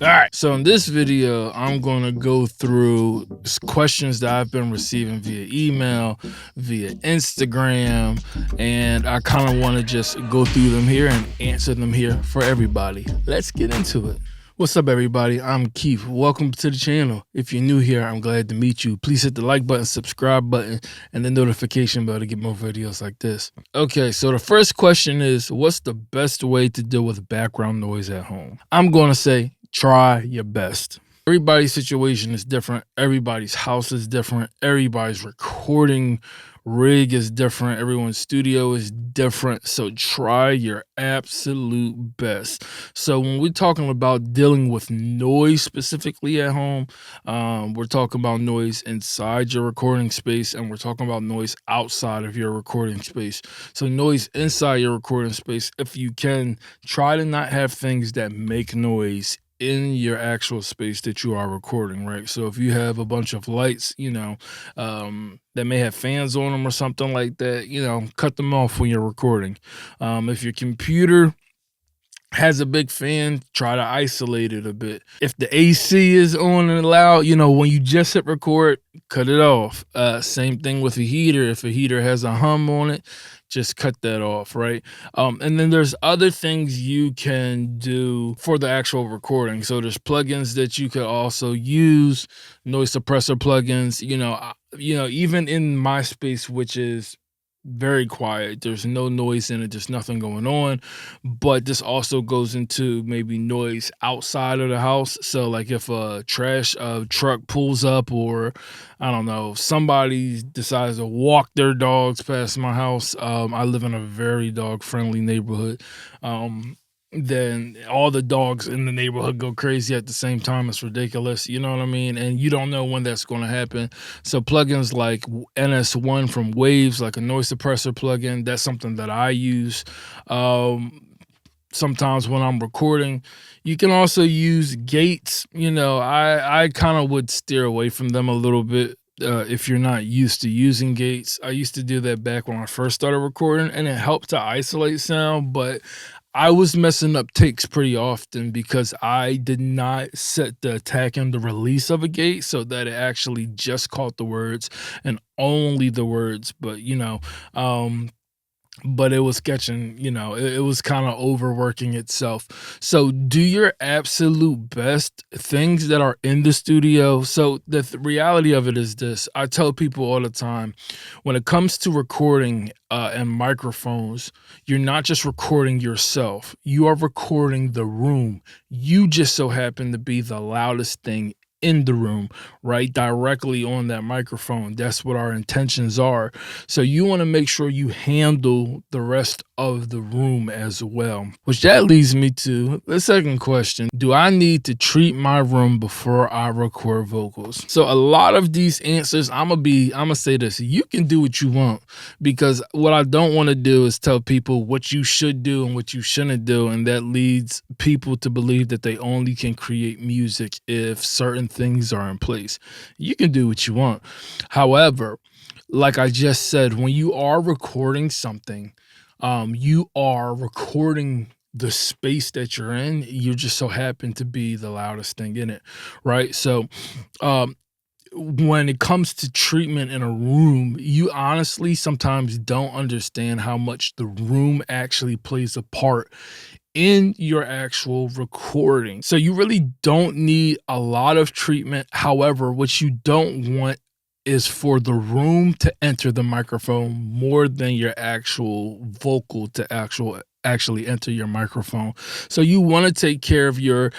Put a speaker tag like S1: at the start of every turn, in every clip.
S1: All right, so in this video, I'm going to go through questions that I've been receiving via email, via Instagram, and I kind of want to just go through them here and answer them here for everybody. Let's get into it. What's up, everybody? I'm Keith. Welcome to the channel. If you're new here, I'm glad to meet you. Please hit the like button, subscribe button, and the notification bell to get more videos like this. Okay, so the first question is, what's the best way to deal with background noise at home? I'm going to say, try your best. Everybody's situation is different. Everybody's house is different. Everybody's recording rig is different. Everyone's studio is different. So try your absolute best. So when we're talking about dealing with noise specifically at home, we're talking about noise inside your recording space, and we're talking about noise outside of your recording space. So noise inside your recording space, if you can, try to not have things that make noise in your actual space that you are recording, right? So if you have a bunch of lights, that may have fans on them or something like that, cut them off when you're recording. If your computer has a big fan, try to isolate it a bit. If the AC is on and loud, when you just hit record, cut it off. Same thing with a heater. If a heater has a hum on it, just cut that off, right? And then there's other things you can do for the actual recording. So there's plugins that you could also use, noise suppressor plugins. Even in my space, which is very quiet, there's no noise in it, there's nothing going on, but this also goes into maybe noise outside of the house. So like if a trash truck pulls up, or I don't know, somebody decides to walk their dogs past my house. I live in a very dog friendly neighborhood. Then all the dogs in the neighborhood go crazy at the same time. It's ridiculous, you know what I mean? And you don't know when that's going to happen. So plugins like NS1 from Waves, like a noise suppressor plugin, that's something that I use sometimes when I'm recording. You can also use gates. I kind of would steer away from them a little bit. If you're not used to using gates, I used to do that back when I first started recording, and it helped to isolate sound, but I was messing up takes pretty often because I did not set the attack and the release of a gate so that it actually just caught the words and only the words. But it was catching, it was kind of overworking itself. So do your absolute best. Things that are in the studio. So the reality of it is this: I tell people all the time, when it comes to recording and microphones, you're not just recording yourself, you are recording the room. You just so happen to be the loudest thing in the room, right? Directly on that microphone. That's what our intentions are. So you want to make sure you handle the rest of the room as well. Which that leads me to the second question. Do I need to treat my room before I record vocals? So a lot of these answers, I'm gonna say this: you can do what you want, because what I don't want to do is tell people what you should do and what you shouldn't do, and that leads people to believe that they only can create music if certain things are in place. You can do what you want. However, like I just said, when you are recording something, you are recording the space that you're in. You just so happen to be the loudest thing in it, right? So when it comes to treatment in a room, you honestly sometimes don't understand how much the room actually plays a part in your actual recording. So you really don't need a lot of treatment. However, what you don't want is for the room to enter the microphone more than your actual vocal to actually enter your microphone. So you want to take care of your,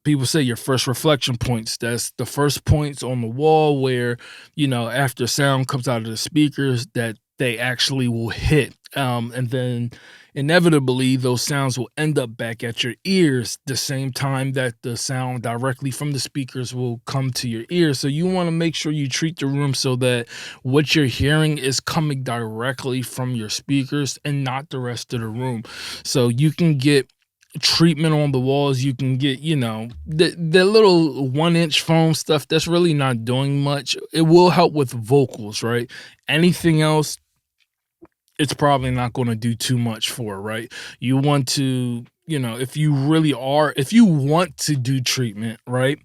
S1: people say, your first reflection points. That's the first points on the wall where, after sound comes out of the speakers, that they actually will hit. And then inevitably those sounds will end up back at your ears the same time that the sound directly from the speakers will come to your ears. So you want to make sure you treat the room so that what you're hearing is coming directly from your speakers and not the rest of the room. So you can get treatment on the walls. You can get, the little 1-inch foam stuff that's really not doing much. It will help with vocals, right? Anything else, it's probably not going to do too much for, right? You want to if you really are, if you want to do treatment, right,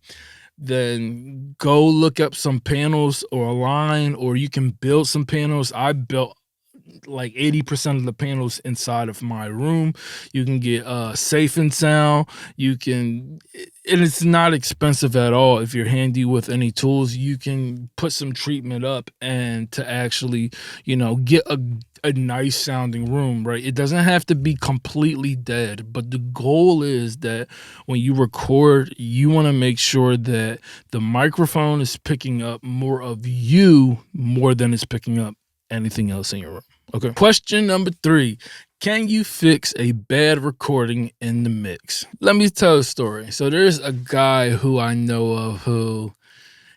S1: then go look up some panels or a line, or you can build some panels. I built like 80% of the panels inside of my room. You can get safe and sound. You can, and it's not expensive at all. If you're handy with any tools, you can put some treatment up and to actually, get a nice sounding room, right? It doesn't have to be completely dead, but the goal is that when you record, you want to make sure that the microphone is picking up more of you more than it's picking up anything else in your room. Okay. Question number 3. Can you fix a bad recording in the mix? Let me tell a story. So there's a guy who I know of who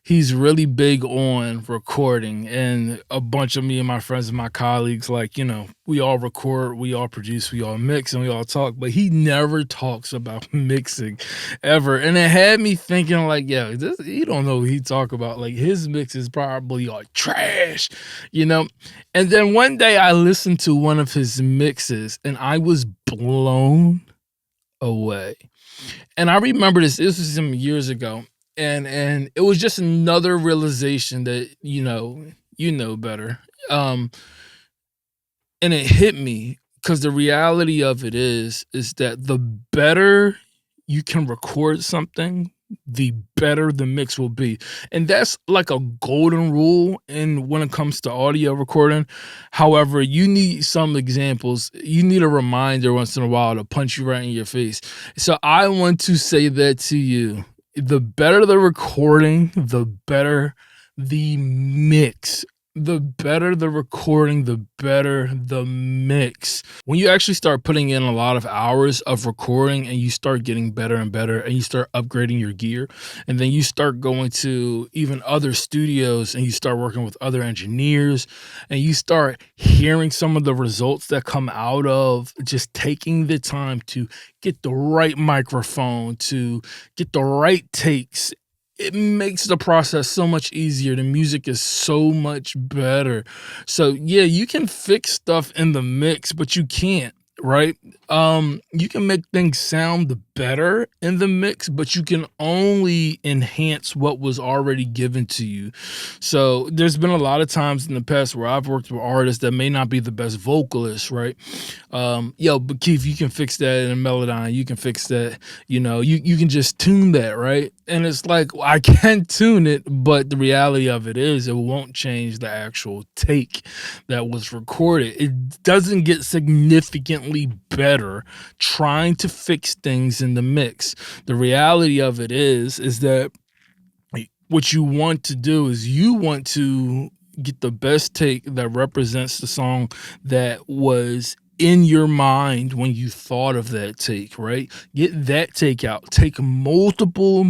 S1: he's really big on recording, and a bunch of me and my friends and my colleagues, like, we all record, we all produce, we all mix, and we all talk, but he never talks about mixing ever. And it had me thinking like, yeah, he don't know what he talk about. Like his mix is probably like trash, you know? And then one day I listened to one of his mixes and I was blown away. And I remember this was some years ago, and it was just another realization that, better. Um, and it hit me because the reality of it is that the better you can record something, the better the mix will be. And that's like a golden rule in when it comes to audio recording. However, you need some examples. You need a reminder once in a while to punch you right in your face. So I want to say that to you. The better the recording, the better the mix. The better the recording, the better the mix. When you actually start putting in a lot of hours of recording and you start getting better and better and you start upgrading your gear, and then you start going to even other studios and you start working with other engineers and you start hearing some of the results that come out of just taking the time to get the right microphone, to get the right takes, it makes the process so much easier. The music is so much better. So yeah, you can fix stuff in the mix, but you can't, right? You can make things sound better in the mix, but you can only enhance what was already given to you. So there's been a lot of times in the past where I've worked with artists that may not be the best vocalists, right? But Keith, you can fix that in a Melodyne. You can fix that, you can just tune that, right? And it's like, well, I can tune it, but the reality of it is it won't change the actual take that was recorded. It doesn't get significantly better trying to fix things in the mix. The reality of it is that what you want to do is you want to get the best take that represents the song that was in your mind when you thought of that take, right? Get that take out. Take multiple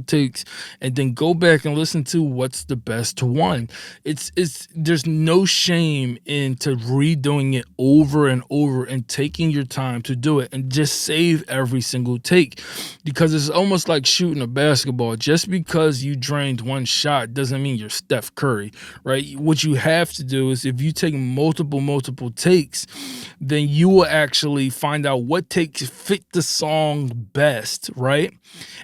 S1: takes and then go back and listen to what's the best one. It's there's no shame into redoing it over and over and taking your time to do it and just save every single take, because it's almost like shooting a basketball. Just because you drained one shot doesn't mean you're Steph Curry, right? What you have to do is if you take multiple takes, then you will actually find out what takes fit the song best, right?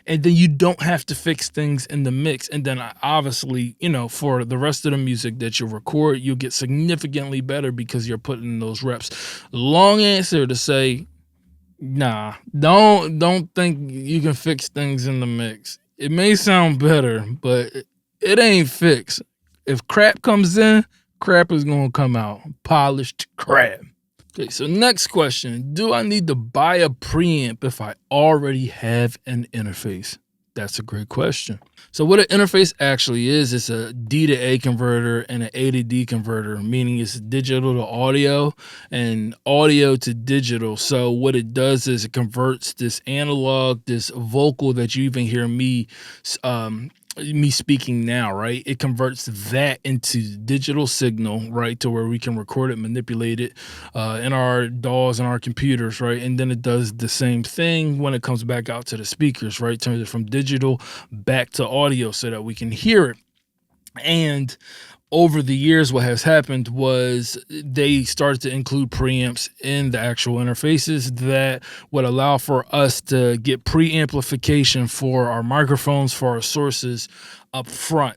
S1: And then you don't have to fix things in the mix. And then obviously, for the rest of the music that you record, you'll get significantly better because you're putting in those reps. Long answer to say, nah, don't think you can fix things in the mix. It may sound better, but it ain't fixed. If crap comes in, crap is gonna come out. Polished crap. Okay, so next question. Do I need to buy a preamp if I already have an interface? That's a great question. So what an interface actually is, it's a D to A converter and an A to D converter, meaning it's digital to audio and audio to digital. So what it does is it converts this analog, this vocal that you even hear me speaking now, right? It converts that into digital signal, right, to where we can record it, manipulate it in our DAWs and our computers, right? And then it does the same thing when it comes back out to the speakers, right? Turns it from digital back to audio so that we can hear it. And over the years, what has happened was they started to include preamps in the actual interfaces that would allow for us to get preamplification for our microphones, for our sources up front.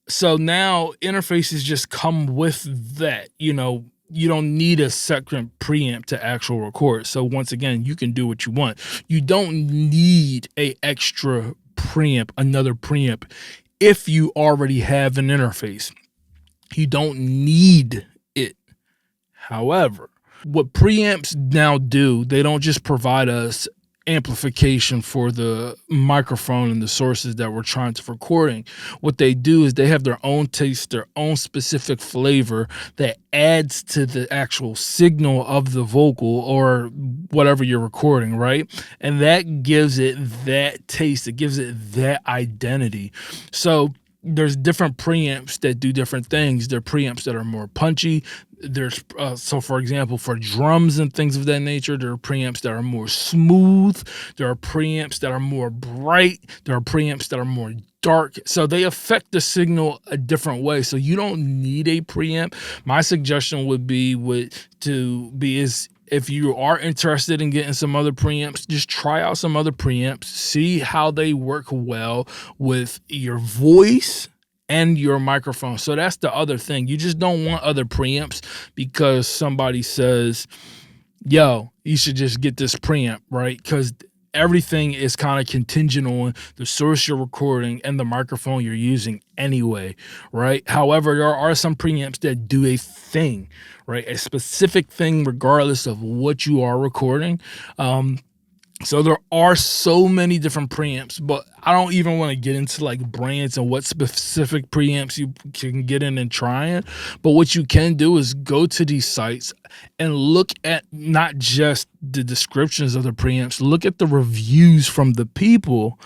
S1: So now interfaces just come with that. You don't need a second preamp to actual record. So once again, you can do what you want. You don't need a extra preamp, another preamp, if you already have an interface. You don't need it. However, what preamps now do, they don't just provide us amplification for the microphone and the sources that we're trying to recording. What they do is they have their own taste, their own specific flavor that adds to the actual signal of the vocal or whatever you're recording, right? And that gives it that taste, it gives it that identity. So there's different preamps that do different things. There are preamps that are more punchy. There's so for example, for drums and things of that nature, there are preamps that are more smooth. There are preamps that are more bright. There are preamps that are more dark. So they affect the signal a different way. So you don't need a preamp. My suggestion would be is if you are interested in getting some other preamps, just try out some other preamps, see how they work well with your voice and your microphone. So that's the other thing. You just don't want other preamps because somebody says, yo, you should just get this preamp, right? Because everything is kind of contingent on the source you're recording and the microphone you're using anyway, right? However, there are some preamps that do a thing, right? A specific thing regardless of what you are recording. So there are so many different preamps, but I don't even want to get into like brands and what specific preamps you can get in and try it. But what you can do is go to these sites and look at not just the descriptions of the preamps, look at the reviews from the people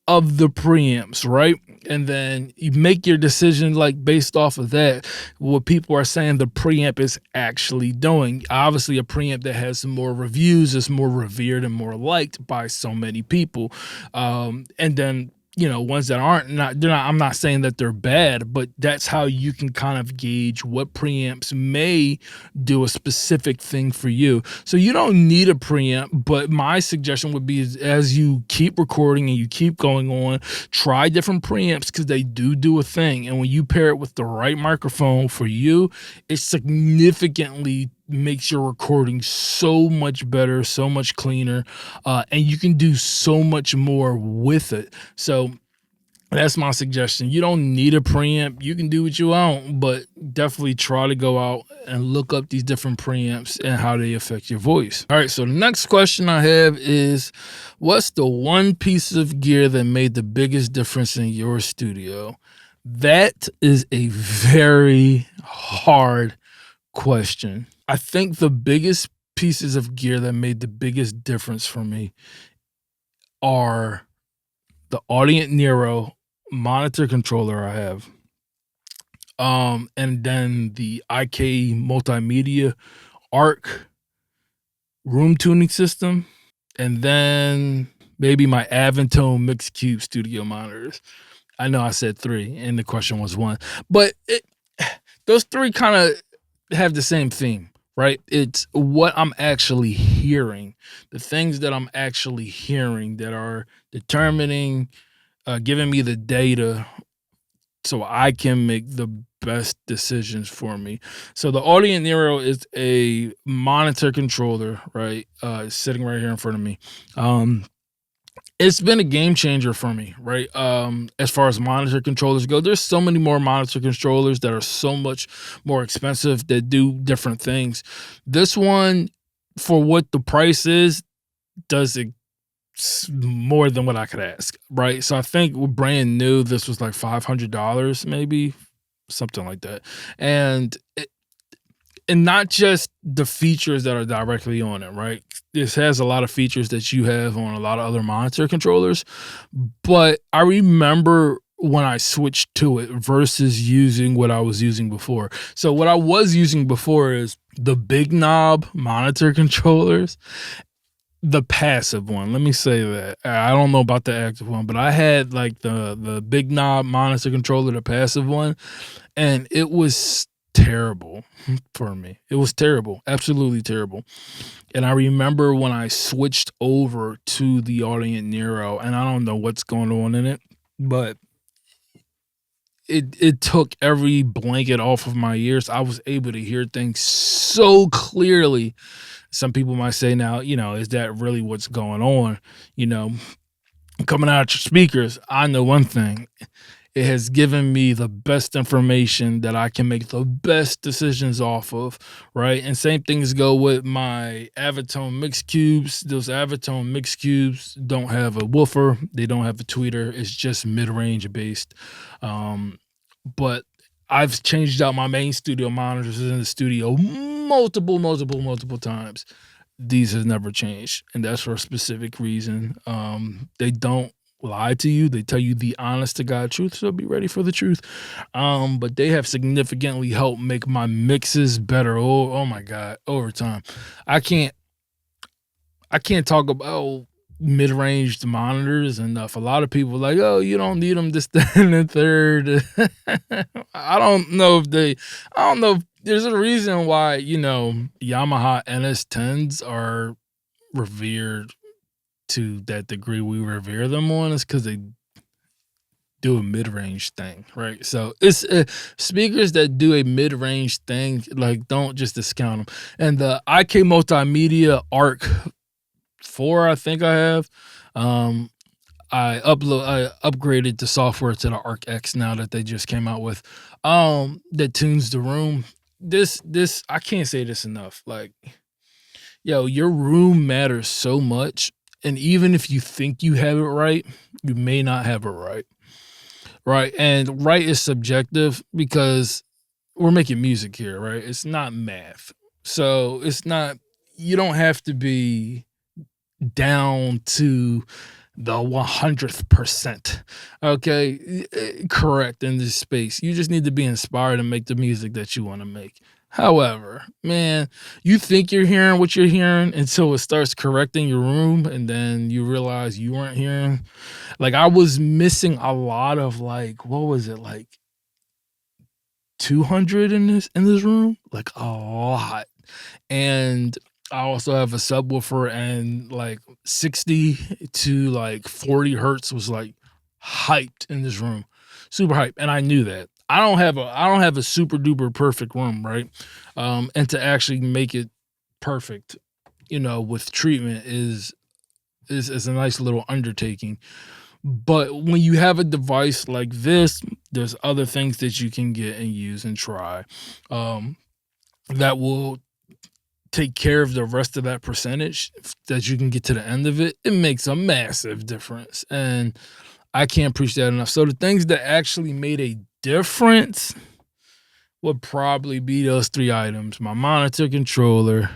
S1: of the preamps, right? And then you make your decision like based off of that, what people are saying the preamp is actually doing. Obviously, a preamp that has some more reviews is more revered and more liked by so many people. And then ones that aren't they're not, I'm not saying that they're bad, but that's how you can kind of gauge what preamps may do a specific thing for you. So you don't need a preamp, but my suggestion would be is, as you keep recording and you keep going on, try different preamps because they do a thing. And when you pair it with the right microphone for you, it significantly makes your recording so much better, so much cleaner, and you can do so much more with it. So that's my suggestion. You don't need a preamp. You can do what you want, but definitely try to go out and look up these different preamps and how they affect your voice. All right, so the next question I have is, what's the one piece of gear that made the biggest difference in your studio? That is a very hard question. I think the biggest pieces of gear that made the biggest difference for me are the Audient Nero monitor controller I have, and then the IK Multimedia Arc room tuning system, and then maybe my Aventone Mixed Cube studio monitors. I know I said 3 and the question was 1, but those 3 kind of have the same theme, right? It's what I'm actually hearing, the things that I'm actually hearing that are determining, giving me the data so I can make the best decisions for me. So the Audient Nero is a monitor controller, right? It's sitting right here in front of me. It's been a game changer for me, right? As far as monitor controllers go, there's so many more monitor controllers that are so much more expensive that do different things. This one, for what the price is, does it more than what I could ask, right? So I think brand new, this was like $500, maybe something like that. And not just the features that are directly on it, right? This has a lot of features that you have on a lot of other monitor controllers, but I remember when I switched to it versus using what I was using before. So what I was using before is the big knob monitor controllers, The passive one, let me say that. I don't know about the active one, but I had, like, the big knob monitor controller, the passive one, and it was terrible for me. It was terrible, absolutely terrible. And I remember when I switched over to the Audient Nero, and I don't know what's going on in it, but it took every blanket off of my ears. I was able to hear things so clearly. Some people might say now, is that really what's going on? You know, coming out your speakers, I know one thing. It has given me the best information that I can make the best decisions off of, right? And same things go with my Avatone mix cubes. Those Avatone mix cubes don't have a woofer, they don't have a tweeter. It's just mid-range based. But I've changed out my main studio monitors in the studio multiple times. These have never changed, and that's for a specific reason. They don't lie to you. They tell you the honest to God truth, so be ready for the truth. But they have significantly helped make my mixes better. Oh my God, over time. I can't I can't talk about mid-range monitors enough. A lot of people are like, oh, you don't need them this, that, and the third. I don't know if they, I don't know if there's a reason why, Yamaha NS10s are revered to that degree we revere them on is because they do a mid-range thing, right? So it's speakers that do a mid-range thing, like don't just discount them. And the IK Multimedia Arc 4, I think I have. Um, I upgraded the software to the Arc X now that they just came out with. That tunes the room. This I can't say this enough. Like, yo, your room matters so much. And even if you think you have it right, you may not have it right. Right. And right is subjective because we're making music here, right? It's not math. So it's not, you don't have to be down to the 100th percent. Okay. Correct in this space. You just need to be inspired and make the music that you want to make. However, man, you think you're hearing what you're hearing until it starts correcting your room, and then you realize you weren't hearing. Like, I was missing a lot of, like, what was it, like 200 in this room? Like a lot. And I also have a subwoofer, and like 60 to like 40 hertz was like hyped in this room. Super hype. And I knew that. I don't have a super duper perfect room, right? And to actually make it perfect, with treatment is a nice little undertaking. But when you have a device like this, there's other things that you can get and use and try, um, that will take care of the rest of that percentage that you can get to the end of it. It makes a massive difference, and I can't preach that enough. So the things that actually made a difference would probably be those three items: my monitor controller,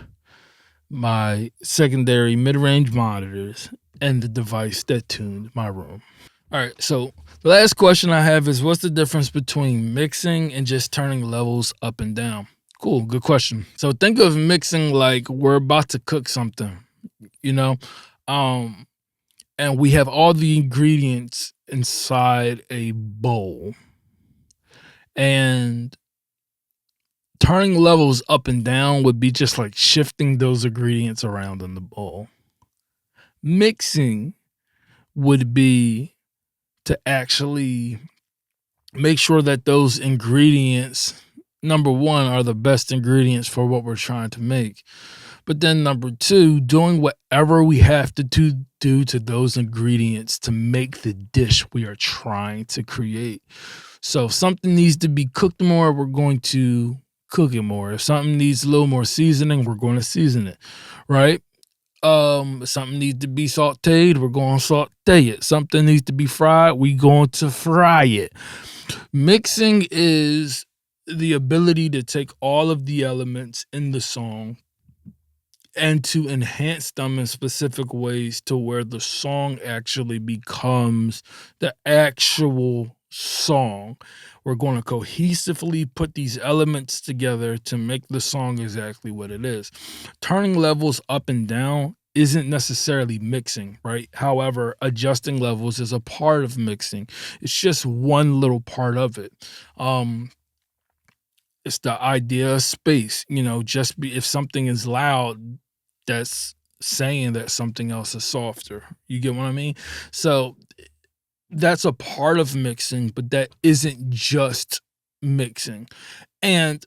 S1: my secondary mid-range monitors, and the device that tuned my room. All right, so the last question I have is, what's the difference between mixing and just turning levels up and down? Cool, good question. So think of mixing like we're about to cook something, you know, um, and we have all the ingredients inside a bowl, and turning levels up and down would be just like shifting those ingredients around in the bowl. Mixing would be to actually make sure that those ingredients, number one, are the best ingredients for what we're trying to make. But then number two, doing whatever we have to do to those ingredients to make the dish we are trying to create. So if something needs to be cooked more, we're going to cook it more. If something needs a little more seasoning, we're going to season it, right? If something needs to be sauteed, we're going to saute it. Something needs to be fried, we going to fry it. Mixing is the ability to take all of the elements in the song and to enhance them in specific ways to where the song actually becomes the actual song. We're going to cohesively put these elements together to make the song exactly what it is. Turning levels up and down isn't necessarily mixing, right? However, adjusting levels is a part of mixing. It's just one little part of it. Um, it's the idea of space, just if something is loud, that's saying that something else is softer. You get what I mean? So that's a part of mixing, but that isn't just mixing. And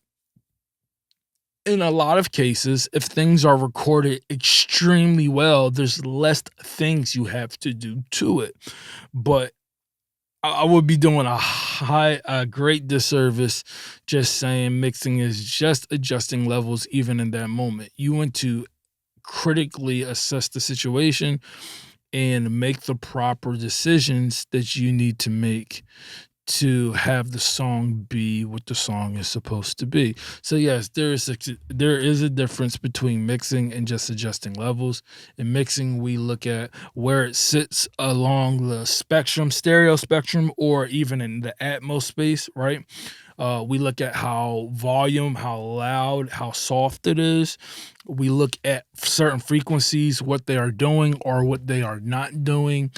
S1: in a lot of cases, if things are recorded extremely well, there's less things you have to do to it. But I would be doing a great disservice just saying mixing is just adjusting levels even in that moment. You want to critically assess the situation and make the proper decisions that you need to make to have the song be what the song is supposed to be. So yes, there is a difference between mixing and just adjusting levels. In mixing, we look at where it sits along the spectrum, stereo spectrum, or even in the Atmos space, right? We look at how volume, how loud, how soft it is. We look at certain frequencies, what they are doing or what they are not doing.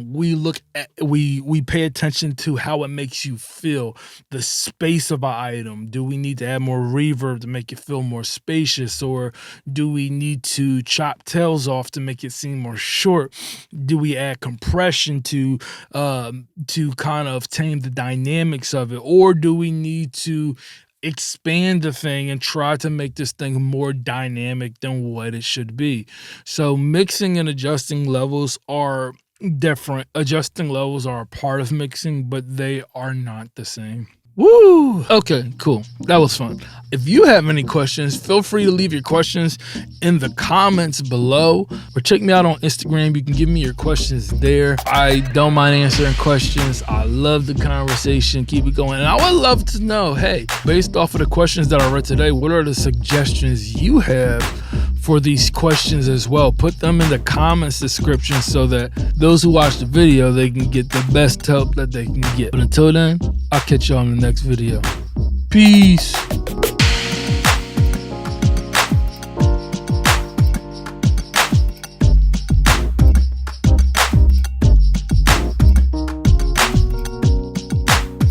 S1: We pay attention to how it makes you feel, the space of an item. Do we need to add more reverb to make it feel more spacious, or do we need to chop tails off to make it seem more short? Do we add compression to kind of tame the dynamics of it, or do we need to expand the thing and try to make this thing more dynamic than what it should be? So mixing and adjusting levels are different. Adjusting levels are a part of mixing, but they are not the same. Woo! Okay, cool. That was fun. If you have any questions, feel free to leave your questions in the comments below, or check me out on Instagram. You can give me your questions there. I don't mind answering questions. I love the conversation. Keep it going. And I would love to know, hey, based off of the questions that I read today, what are the suggestions you have for these questions as well? Put them in the comments description so that those who watch the video, they can get the best help that they can get. But until then, I'll catch you on the next video. Peace.